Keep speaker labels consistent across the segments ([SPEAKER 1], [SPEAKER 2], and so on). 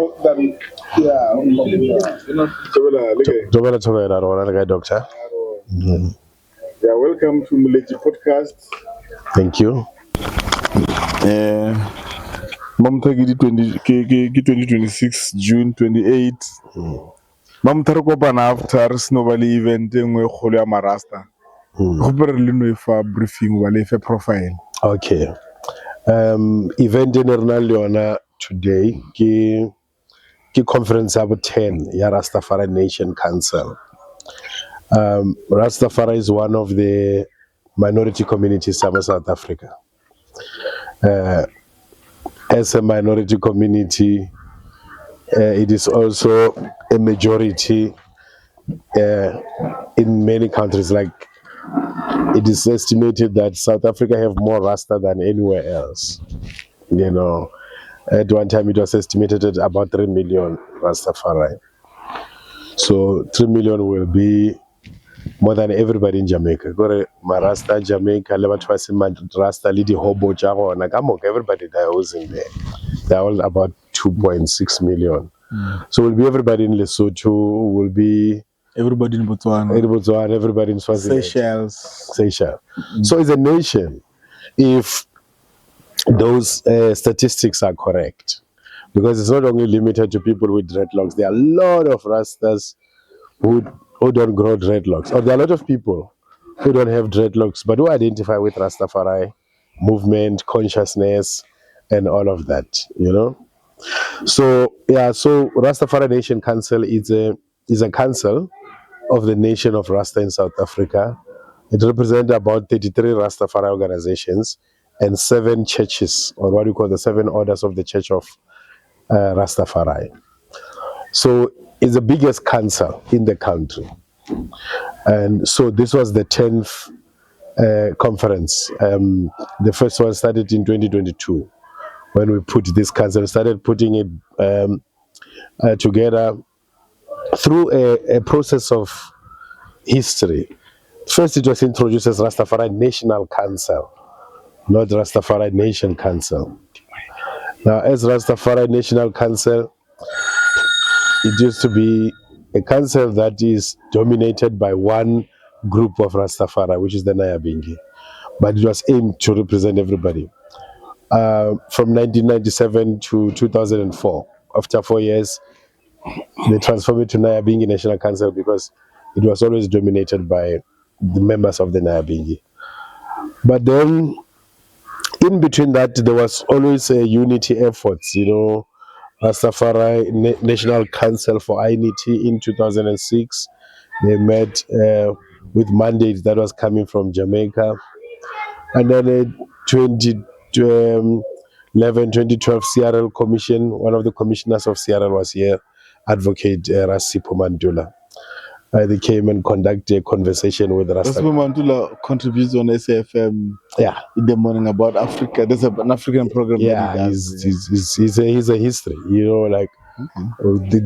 [SPEAKER 1] Doctor.
[SPEAKER 2] Yeah, welcome to Moletjie Podcast.
[SPEAKER 1] Thank you.
[SPEAKER 2] Mam tagi 2026 June 28. Mam tara ko bana after snowbally event ngwe kholo ya marasta. Go bere le no fa briefing wa le fa profile.
[SPEAKER 1] Okay. Event in Leona today ki conference about 10 ya Rastafari Nation Council. Rastafari is one of the minority communities of South Africa. As a minority community, it is also a majority in many countries. Like, it is estimated that South Africa have more Rasta than anywhere else. You know, at one time it was estimated at about 3 million Rastafari. So 3 million will be more than everybody in Jamaica. Go Marasta, Jamaica, Rasta, Lidi, Hobo, Jago, Nagamok, everybody that was in there. They're all about 2.6 million. So will be everybody in Lesotho, will be
[SPEAKER 2] Everybody in Botswana,
[SPEAKER 1] everybody in Swaziland.
[SPEAKER 2] Seychelles.
[SPEAKER 1] So it's a nation, if those statistics are correct. Because it's not only limited to people with dreadlocks. There are a lot of Rastas who don't grow dreadlocks. Or there are a lot of people who don't have dreadlocks, but who identify with Rastafari movement, consciousness, and all of that, you know. So yeah, so Rastafari Nation Council is a council of the nation of Rasta in South Africa. It represents about 33 Rastafari organizations and 7 churches, or what we call the 7 orders of the Church of Rastafari. So it's the biggest council in the country. And so this was the 10th conference. The first one started in 2022 when we put this council, started putting it together through a process of history. First, it was introduced as Rastafari National Council, not Rastafari Nation Council. Now, as Rastafari National Council, it used to be a council that is dominated by one group of Rastafari, which is the Nyabingi. But it was aimed to represent everybody. From 1997 to 2004, after 4 years, they transformed it to Nyabingi National Council because it was always dominated by the members of the Nyabingi. But then, in between that, there was always a unity efforts, you know, Rastafari National Council for Unity in 2006. They met with mandates that was coming from Jamaica. And then 2012 CRL Commission, one of the commissioners of CRL was here, Advocate Rasipo Mandula. They came and conducted a conversation with Rastafari.
[SPEAKER 2] Rasipo Mandula contributes on SAFM in the morning about Africa. There's an African program.
[SPEAKER 1] Yeah, he's a history, you know, like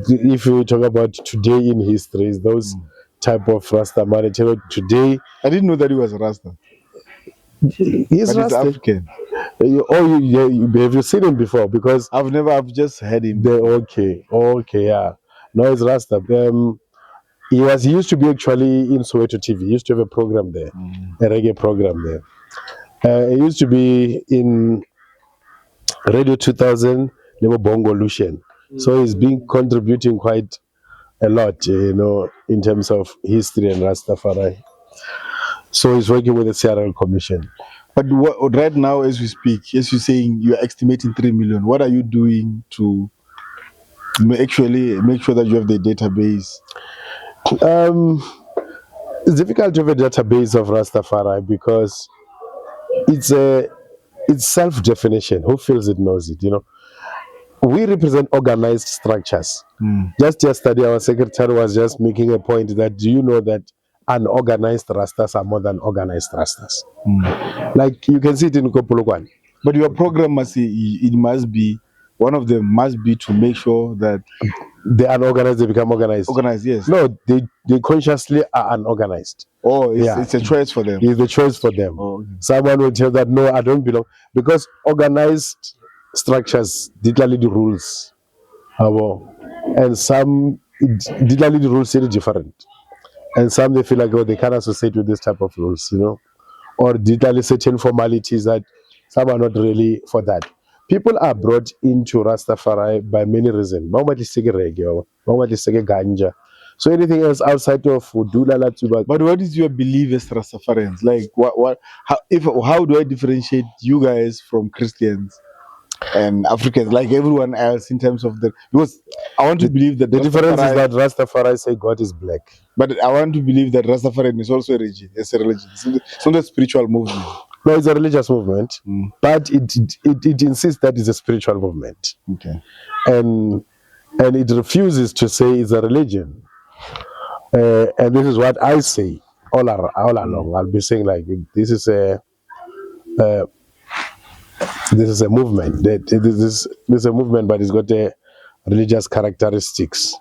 [SPEAKER 1] if you talk about today in history, those type of Rasta man. Today,
[SPEAKER 2] I didn't know that he was a Rasta.
[SPEAKER 1] He's
[SPEAKER 2] Rasta. African.
[SPEAKER 1] Have you seen him before? Because
[SPEAKER 2] I've just heard him.
[SPEAKER 1] Okay, yeah. No, it's Rasta. He used to be actually in Soweto TV. He used to have a program there, a reggae program there. He used to be in Radio 2000, Lebo Bongo Lucian. So he's been contributing quite a lot, you know, in terms of history and Rastafari. So he's working with the CRL Commission.
[SPEAKER 2] But right now, as we speak, as you're saying, you're estimating 3 million. What are you doing to actually make sure that you have the database?
[SPEAKER 1] It's difficult to have a database of Rastafari because it's self-definition. Who feels it knows it, you know. We represent organized structures. Just yesterday, our secretary was just making a point that, do you know that unorganized Rastas are more than organized Rastas? Like, you can see it in Kopolokwane.
[SPEAKER 2] But your program must be, one of them must be to make sure that
[SPEAKER 1] the unorganized, they become organized.
[SPEAKER 2] Organized, yes.
[SPEAKER 1] No, they consciously are unorganized.
[SPEAKER 2] Oh, it's a choice for them.
[SPEAKER 1] It's a choice for them.
[SPEAKER 2] Oh, okay.
[SPEAKER 1] Someone will tell that, no, I don't belong. Because organized structures literally the rules. And some literally the rules are different, and some they feel like, oh, they can't associate with this type of rules, or literally certain formalities that some are not really for that. People are brought into Rastafari by many reasons. Ganja. So anything else outside of Udula Latuba.
[SPEAKER 2] But what is your belief as Rastafarians? Like, how do I differentiate you guys from Christians and Africans, like everyone else, in terms of because I want to believe that
[SPEAKER 1] the difference is that Rastafari say God is black.
[SPEAKER 2] But I want to believe that Rastafarian is also a religion. It's a religion. It's not a spiritual movement.
[SPEAKER 1] No, it's a religious movement, but it insists that it's a spiritual movement.
[SPEAKER 2] Okay.
[SPEAKER 1] And it refuses to say it's a religion. And this is what I say all along. I'll be saying like this is a movement. This is a movement, but it's got a religious characteristics.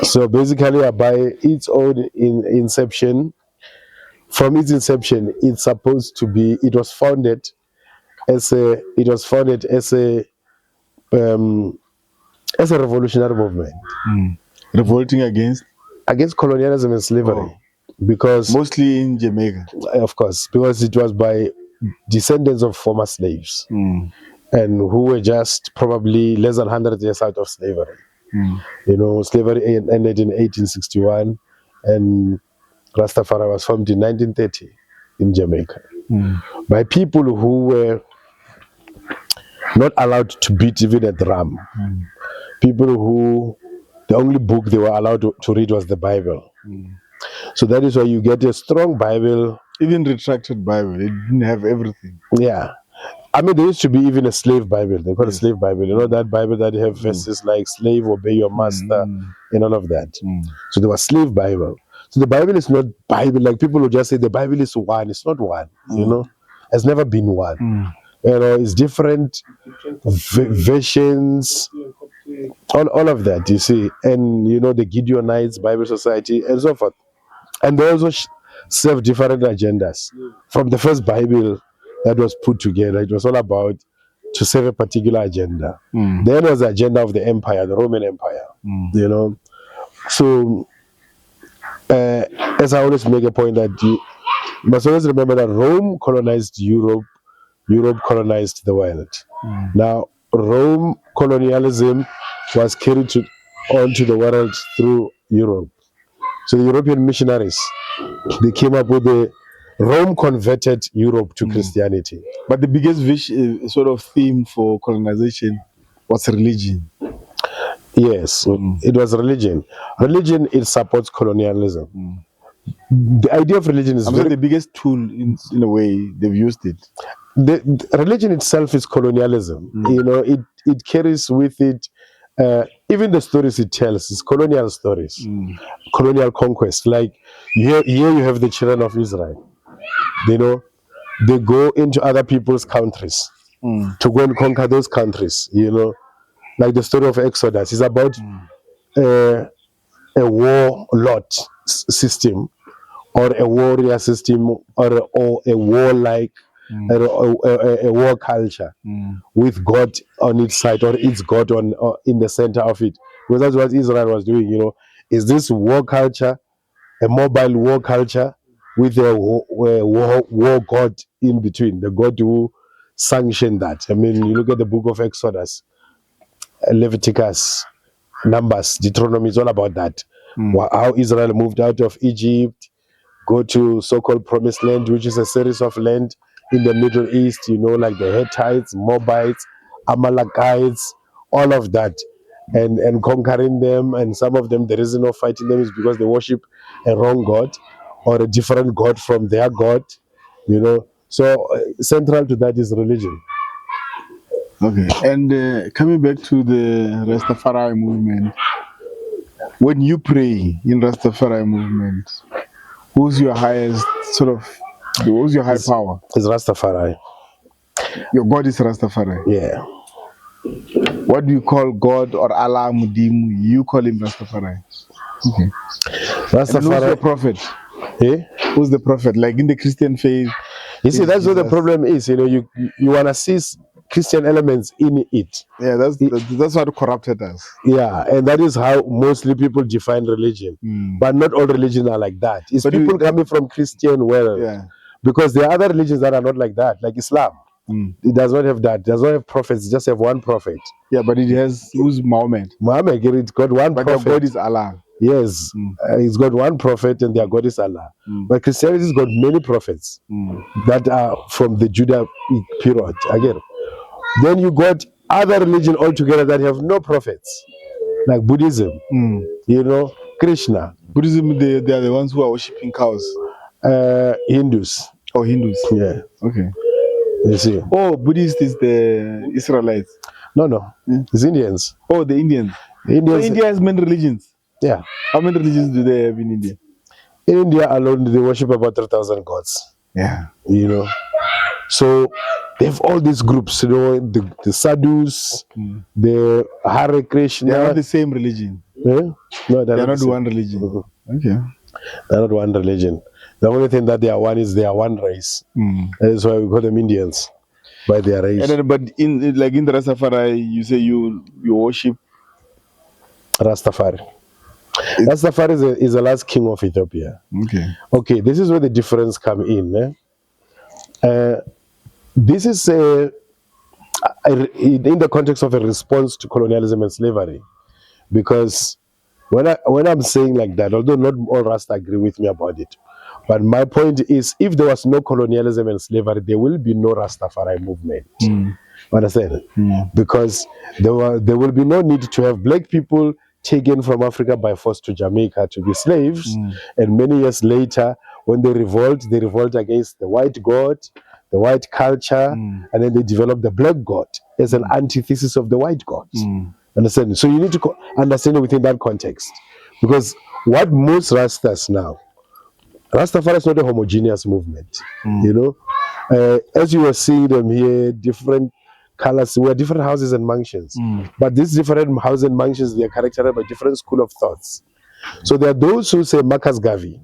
[SPEAKER 1] So basically, by its own inception, from its inception, it's supposed to be. It was founded as a revolutionary movement,
[SPEAKER 2] revolting against
[SPEAKER 1] colonialism and slavery, because
[SPEAKER 2] mostly in Jamaica,
[SPEAKER 1] of course, because it was by descendants of former slaves, and who were just probably less than 100 years out of slavery. Slavery ended in 1861, and Rastafari was formed in 1930 in Jamaica by people who were not allowed to beat even a drum. People who the only book they were allowed to read was the Bible. So that is why you get a strong Bible.
[SPEAKER 2] Even retracted Bible, it didn't have everything.
[SPEAKER 1] Yeah. I mean, there used to be even a slave Bible. They call it slave Bible. That Bible that have verses like slave, obey your master, and all of that. So there was slave Bible. So the Bible is not Bible. Like people will just say the Bible is one. It's not one. It's never been one. It's different versions, all of that, you see. And, the Gideonites, Bible Society, and so forth. And they also serve different agendas. From the first Bible that was put together, it was all about to serve a particular agenda. Then was the agenda of the empire, the Roman Empire, So, as I always make a point that you must always remember that Rome colonized Europe, Europe colonized the world. Now, Rome colonialism was carried onto the world through Europe. So the European missionaries, they came up with Rome converted Europe to Christianity.
[SPEAKER 2] But the biggest sort of theme for colonization was religion.
[SPEAKER 1] Yes, it was religion. Religion, it supports colonialism. The idea of religion is
[SPEAKER 2] the biggest tool in a way they've used it.
[SPEAKER 1] The religion itself is colonialism. It carries with it even the stories it tells is colonial stories, colonial conquest. Like here you have the children of Israel. They go into other people's countries to go and conquer those countries. Like the story of Exodus is about a warlord system, or a warrior system, or a warlike, a war culture with God on its side, or its God in the center of it. Because that's what Israel was doing. Is this war culture a mobile war culture with a war God in between, the God who sanctioned that? I mean, you look at the book of Exodus, Leviticus, Numbers, Deuteronomy, is all about that. How Israel moved out of Egypt, go to so-called promised land, which is a series of land in the Middle East, like the Hittites, Moabites, Amalekites, all of that, and conquering them. And some of them, the reason of fighting them is because they worship a wrong God or a different God from their God, So central to that is religion.
[SPEAKER 2] Okay. And coming back to the Rastafari movement, when you pray in Rastafari movement, who's your highest who's your high power?
[SPEAKER 1] It's Rastafari.
[SPEAKER 2] Your God is Rastafari?
[SPEAKER 1] Yeah.
[SPEAKER 2] What do you call God or Allah Mudimu? You call him Rastafari. Okay.
[SPEAKER 1] Rastafari.
[SPEAKER 2] And who's your prophet?
[SPEAKER 1] Eh?
[SPEAKER 2] Who's the prophet? Like in the Christian faith,
[SPEAKER 1] You see, that's what the
[SPEAKER 2] Jesus.
[SPEAKER 1] problem is. You know, you want to see Christian elements in it.
[SPEAKER 2] Yeah, that's what corrupted us.
[SPEAKER 1] Yeah, and that is how mostly people define religion. But not all religions are like that. It's
[SPEAKER 2] But
[SPEAKER 1] people coming from Christian world.
[SPEAKER 2] Yeah.
[SPEAKER 1] Because there are other religions that are not like that, like Islam. It does not have that. It does not have prophets. It just have one prophet.
[SPEAKER 2] Yeah, but it has who's Muhammad.
[SPEAKER 1] Muhammad, it's got one
[SPEAKER 2] But
[SPEAKER 1] prophet.
[SPEAKER 2] their God is Allah.
[SPEAKER 1] Yes, it's got one prophet and their God is Allah. But Christianity's got many prophets that are from the Judah period. Again, then you got other religion altogether that have no prophets, like Buddhism. You know, Krishna.
[SPEAKER 2] Buddhism, they are the ones who are worshipping cows.
[SPEAKER 1] Hindus.
[SPEAKER 2] Oh, Hindus.
[SPEAKER 1] Yeah.
[SPEAKER 2] Okay.
[SPEAKER 1] You see.
[SPEAKER 2] Oh, Buddhist is the Israelites.
[SPEAKER 1] No. It's Indians.
[SPEAKER 2] Oh, the Indians.
[SPEAKER 1] The Indians.
[SPEAKER 2] So India has many religions.
[SPEAKER 1] Yeah.
[SPEAKER 2] How many religions do they have in India?
[SPEAKER 1] In India alone, they worship about 3,000 gods.
[SPEAKER 2] Yeah.
[SPEAKER 1] You know. So they have all these groups, you know, the sadhus, the Hare Krishna.
[SPEAKER 2] They are not the same religion.
[SPEAKER 1] Yeah? No,
[SPEAKER 2] they are not one religion. Okay.
[SPEAKER 1] They're not one religion. The only thing that they are one is they are one race. That is why we call them Indians, by their race.
[SPEAKER 2] And then, but in the Rastafari, you say you worship
[SPEAKER 1] Rastafari. Rastafari is the last king of Ethiopia.
[SPEAKER 2] Okay.
[SPEAKER 1] Okay, this is where the difference come in. This is in the context of a response to colonialism and slavery, because when I'm saying like that, although not all Rasta agree with me about it, but my point is, if there was no colonialism and slavery, there will be no Rastafari movement. Understand? Because there will be no need to have black people taken from Africa by force to Jamaica to be slaves, and many years later, when they revolt against the white god, the white culture, and then they develop the black god as an antithesis of the white god. Understand? So you need to understand it within that context, because what most Rastas now, Rastafari is not a homogeneous movement. You know, as you were seeing them here, different colors, we are different houses and mansions, but these different houses and mansions, they are characterized by different school of thoughts. So there are those who say Marcus Garvey,